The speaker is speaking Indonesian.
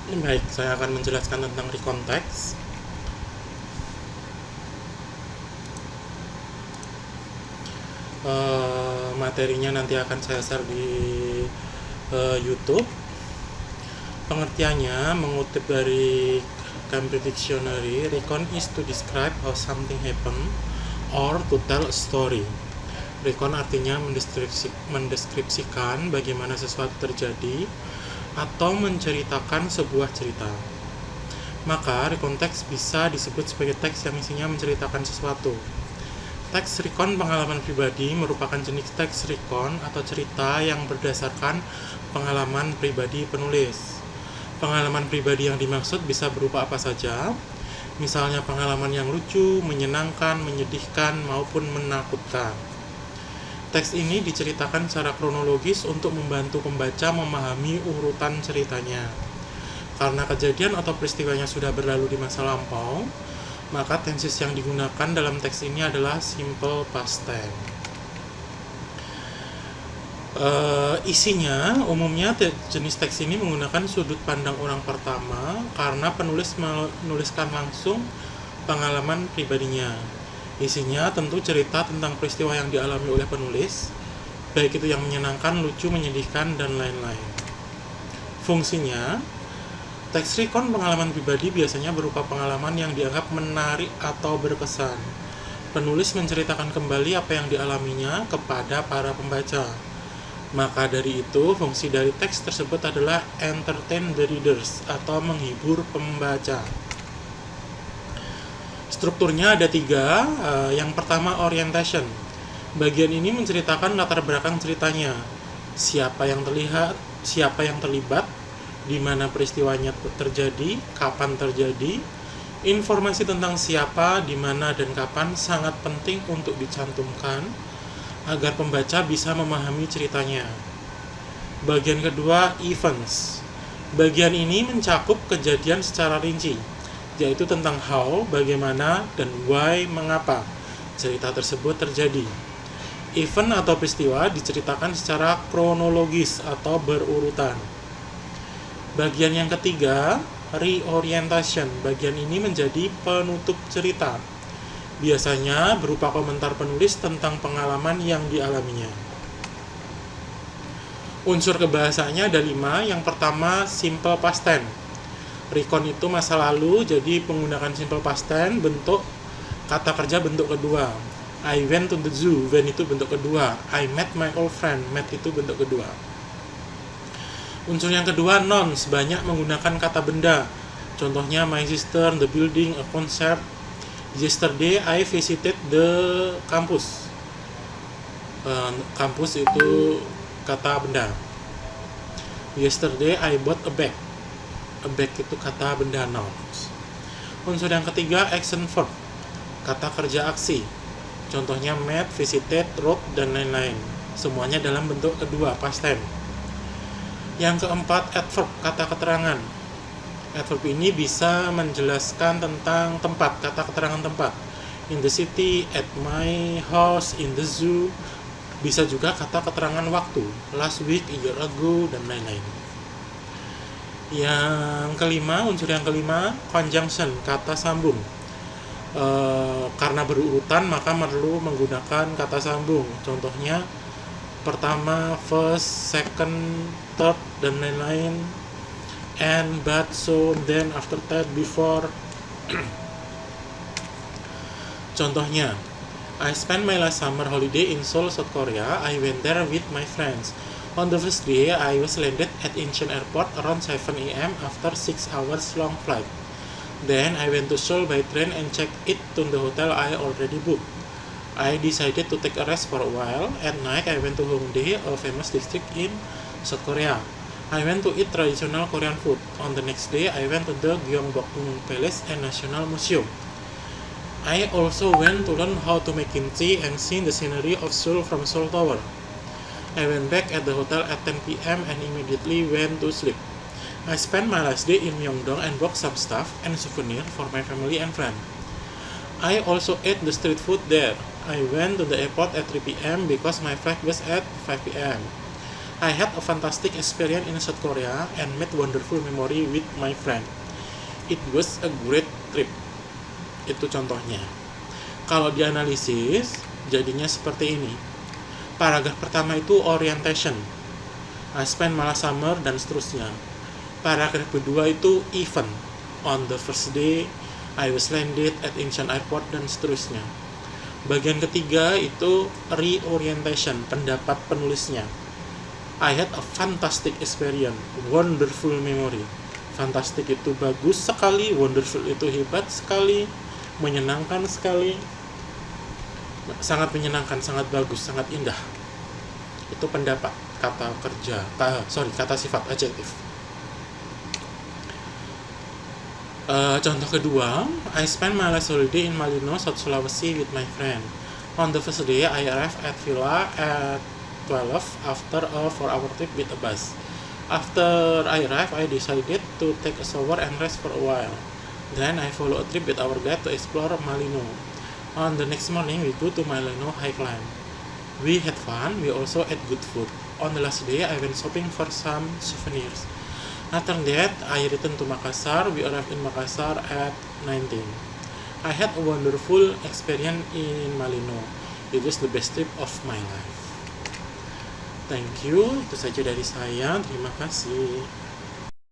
Baik, saya akan menjelaskan tentang recon text. Materinya nanti akan saya share di YouTube. Pengertiannya mengutip dari Cambridge Dictionary, recon is to describe how something happened or to tell a story. Recon artinya mendeskripsikan bagaimana sesuatu terjadi atau menceritakan sebuah cerita. Maka recon text bisa disebut sebagai teks yang isinya menceritakan sesuatu. Teks recon pengalaman pribadi merupakan jenis teks recon atau cerita yang berdasarkan pengalaman pribadi penulis. Pengalaman pribadi yang dimaksud bisa berupa apa saja, misalnya pengalaman yang lucu, menyenangkan, menyedihkan, maupun menakutkan. Teks ini diceritakan secara kronologis untuk membantu pembaca memahami urutan ceritanya. Karena kejadian atau peristiwanya sudah berlalu di masa lampau, maka tenses yang digunakan dalam teks ini adalah simple past tense. Isinya umumnya jenis teks ini menggunakan sudut pandang orang pertama karena penulis menuliskan langsung pengalaman pribadinya. Isinya tentu cerita tentang peristiwa yang dialami oleh penulis, baik itu yang menyenangkan, lucu, menyedihkan, dan lain-lain. Fungsinya, teks recon pengalaman pribadi biasanya berupa pengalaman yang dianggap menarik atau berkesan. Penulis menceritakan kembali apa yang dialaminya kepada para pembaca. Maka dari itu, fungsi dari teks tersebut adalah entertain the readers atau menghibur pembaca. Strukturnya ada 3. Yang pertama, orientation. Bagian ini menceritakan latar belakang ceritanya, siapa yang terlihat, siapa yang terlibat, di mana peristiwanya terjadi, kapan terjadi. Informasi tentang siapa, di mana, dan kapan sangat penting untuk dicantumkan agar pembaca bisa memahami ceritanya. Bagian kedua, events. Bagian ini mencakup kejadian secara rinci, yaitu tentang how, bagaimana, dan why, mengapa cerita tersebut terjadi. Event atau peristiwa diceritakan secara kronologis atau berurutan. Bagian yang ketiga, reorientation. Bagian ini menjadi penutup cerita. Biasanya berupa komentar penulis tentang pengalaman yang dialaminya. Unsur kebahasaannya ada 5. Yang pertama, simple past tense. Recon itu masa lalu, jadi menggunakan simple past tense. Bentuk kata kerja bentuk kedua. I went to the zoo, when itu bentuk kedua. I met my old friend, met itu bentuk kedua. Unsur yang kedua, nouns, banyak menggunakan kata benda. Contohnya my sister, the building, a concert. Yesterday I visited the campus. Kampus itu kata benda. Yesterday I bought a bag. A bag itu kata benda, nouns. Unsur yang ketiga, action verb, kata kerja aksi. Contohnya met, visited, wrote, dan lain-lain. Semuanya dalam bentuk kedua, past tense. Yang keempat, adverb, kata keterangan. Adverb ini bisa menjelaskan tentang tempat, kata keterangan tempat. In the city, at my house, in the zoo. Bisa juga kata keterangan waktu, last week, a year ago, dan lain-lain. Yang kelima, unsur yang kelima, conjunction, kata sambung. Karena berurutan maka perlu menggunakan kata sambung. Contohnya pertama, first, second, third, dan lain-lain. And, but, so, then, after that, before. Contohnya, I spent my last summer holiday in Seoul, South Korea. I went there with my friends. On the first day, I was landed at Incheon Airport around 7 a.m. after 6 hours long flight. Then I went to Seoul by train and checked it to the hotel I already booked. I decided to take a rest for a while. At night, I went to Hongdae, a famous district in South Korea. I went to eat traditional Korean food. On the next day, I went to the Gyeongbokgung Palace and National Museum. I also went to learn how to make kimchi and see the scenery of Seoul from Seoul Tower. I went back at the hotel at 10 p.m. and immediately went to sleep. I spent my last day in Myeongdong and bought some stuff and souvenir for my family and friends. I also ate the street food there. I went to the airport at 3 p.m. because my flight was at 5 p.m. I had a fantastic experience in South Korea and made wonderful memory with my friend. It was a great trip. Itu contohnya. Kalau dianalisis, jadinya seperti ini. Paragraf pertama itu orientation. I spent my summer dan seterusnya. Paragraf kedua itu event. On the first day, I was landed at Incheon Airport dan seterusnya. Bagian ketiga itu reorientation, pendapat penulisnya. I had a fantastic experience, wonderful memory. Fantastic itu bagus sekali, wonderful itu hebat sekali, menyenangkan sekali, sangat menyenangkan, sangat bagus, sangat indah. Itu pendapat, kata sifat, adjektif. Contoh kedua, I spent my last holiday in Malino, South Sulawesi with my friend. On the first day, I arrived at Villa at 12 after a 4-hour trip with a bus. After I arrived, I decided to take a shower and rest for a while. Then I followed a trip with our guide to explore Malino. On the next morning, we go to Malino Highland. We had fun, we also ate good food. On the last day, I went shopping for some souvenirs. After that, I returned to Makassar. We arrived in Makassar at 19. I had a wonderful experience in Malino. It was the best trip of my life. Thank you, itu saja dari saya. Terima kasih.